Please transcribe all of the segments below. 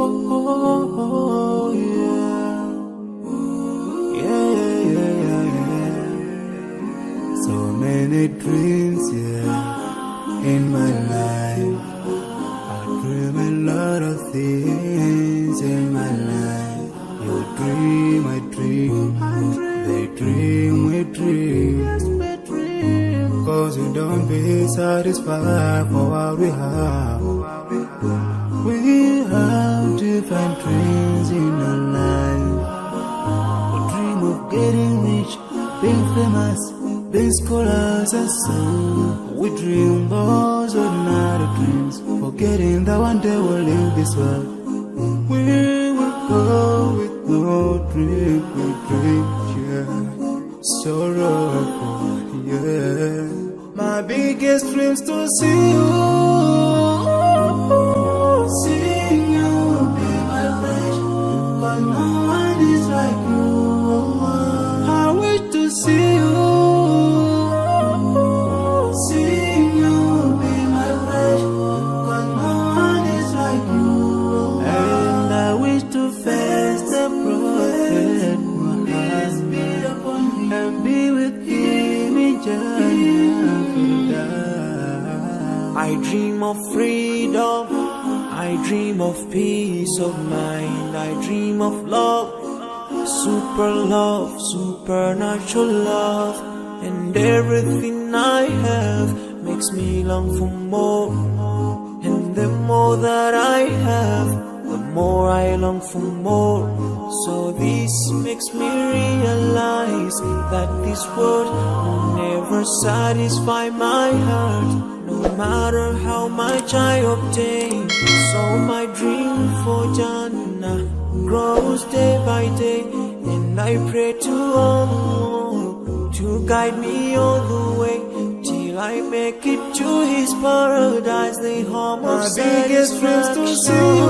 oh, yeah. Yeah. So many dreams, yeah, in my life. I dream a lot of things in my life. You dream, I dream. They dream, we dream. Cause we don't be satisfied for what we have. We have different dreams in our life. We dream of getting rich, being famous, being scholars and so. We dream those ordinary dreams, forgetting that one day we'll leave this world. We will go with no dream, we dream, yeah. Sorrowful, yeah. My biggest dreams to see you, be my friend. But no one is like you. I wish to see you, be my friend. But no one is like you. And I wish to face the prophet Muhammad and be with him in Jannah. I dream of freedom, I dream of peace of mind, I dream of love, supernatural love, and everything I have makes me long for more. And the more that I have, the more I long for more. So this makes me realize that this world will never satisfy my heart, no matter how much I obtain. So my dream for Jannah grows day by day, and I pray to Allah to guide me all the way till I make it to His paradise, the home of my biggest dreams to see you,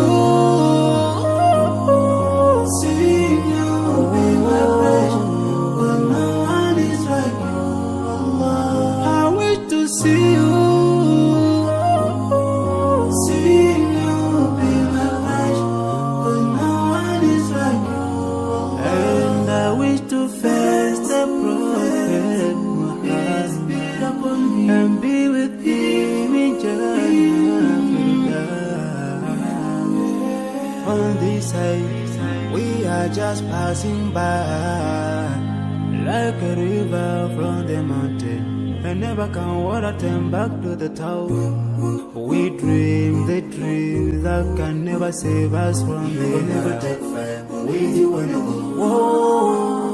be my friend. But no one is like you. I wish to see you. And be with him in Jannah. On this side, we are just passing by, like a river from the mountain, and never can water turn back to the town. We dream the dreams that can never save us from the end. Never take fire with you when you go. Whoa.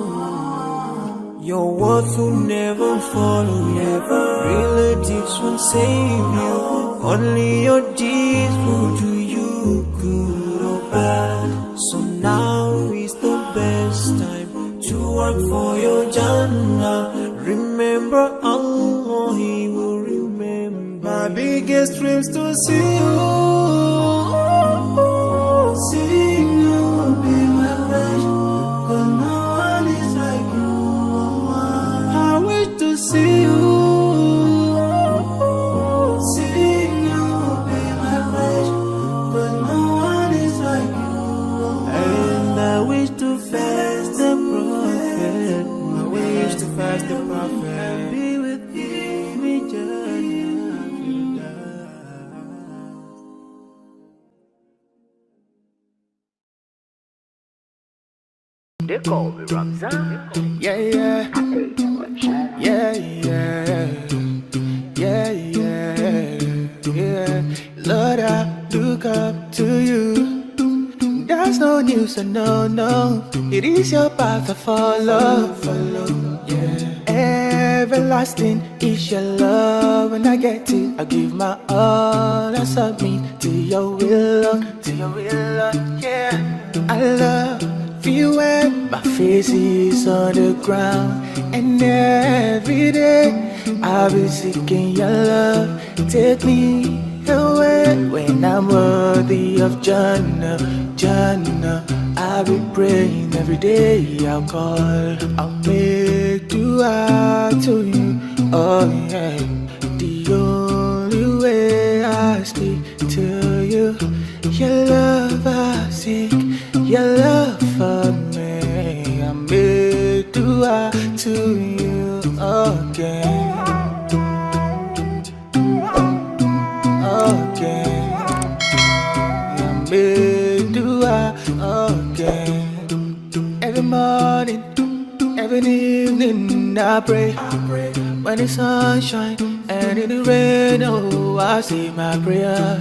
Your words will never follow you. Relatives won't save you. Only your deeds will do you good or bad. So now is the best time to work for your Jannah. Remember Allah, He will remember. My biggest dreams to see you, be my friend. Cause no one is like you. I wish to see you, be my friend. Cause no one is like you. And I wish to face the prophet. I wish to face the prophet and be with him in Jannah. They call me Ramzan. Yeah, yeah. Yeah, yeah. Yeah, yeah. Lord, I look up to you. There's no news, no. It is your path I follow. Yeah. Everlasting is your love. When I get it, I give my all. I submit to your will, yeah. I love you when my face is on the ground, and every day I'll be seeking your love. Take me away when I'm worthy of Jannah. I'll be praying every day. I'll call, I'll make dua to you. Oh yeah, the only way I speak to you. Your love has seek your love for me. I made dua to you again. Again. I made dua again. Every morning, every evening I pray. When the sun shines and in the rain, oh, I say my prayer.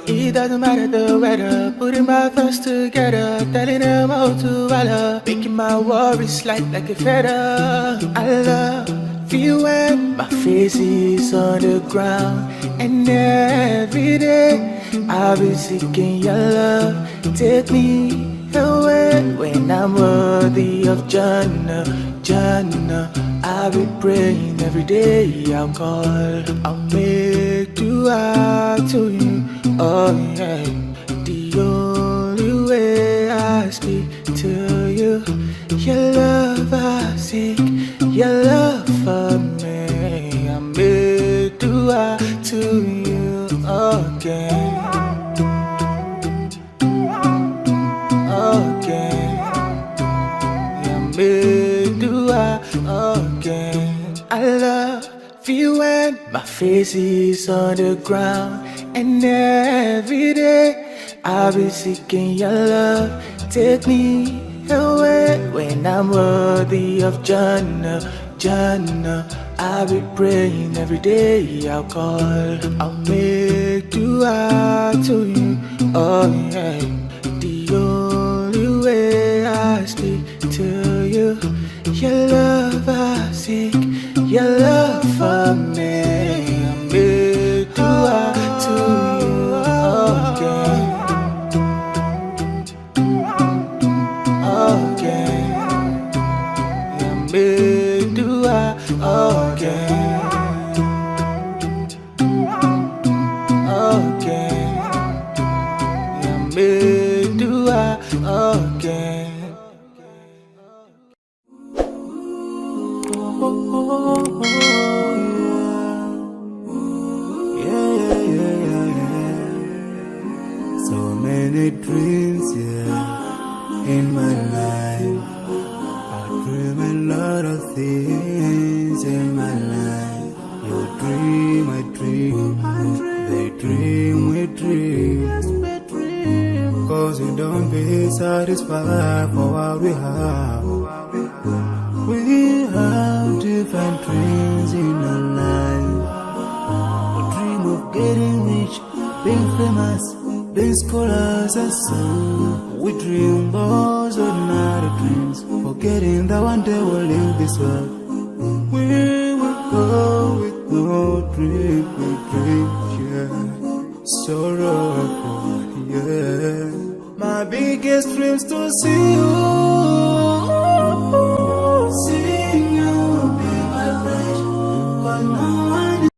It doesn't matter the weather, putting my thoughts together, telling them how to Allah, making my worries light like a feather. I love you when my face is on the ground, and every day I'll be seeking your love. Take me away when I'm worthy of Jannah, Jannah. I'll be praying every day. I'll call, I'll make dua to you. Oh yeah, the only way I speak to you. Your love I seek, your love for me. I make dua to you again. Again, I made dua again. I love you when my face is on the ground, and every day I'll be seeking your love. Take me away when I'm worthy of Jannah, Jannah. I'll be praying every day. I'll call, I'll make dua to you. Oh yeah, the only way I speak to you. Your love I seek, your love for me. I make dua to you again. Again, I make dua again. Again, I make dua again. So many dreams, yeah, in my life. I dream a lot of things in my life. You dream, I dream, they dream, we dream. Cause we don't be satisfied for what we have. We have different dreams in our life. We dream of getting rich, being famous, being scholars and so. We dream those ordinary dreams, forgetting that one day we'll leave this world. We will go with no dream, we dream, yeah. Sorrowful, yeah. My biggest dreams to see you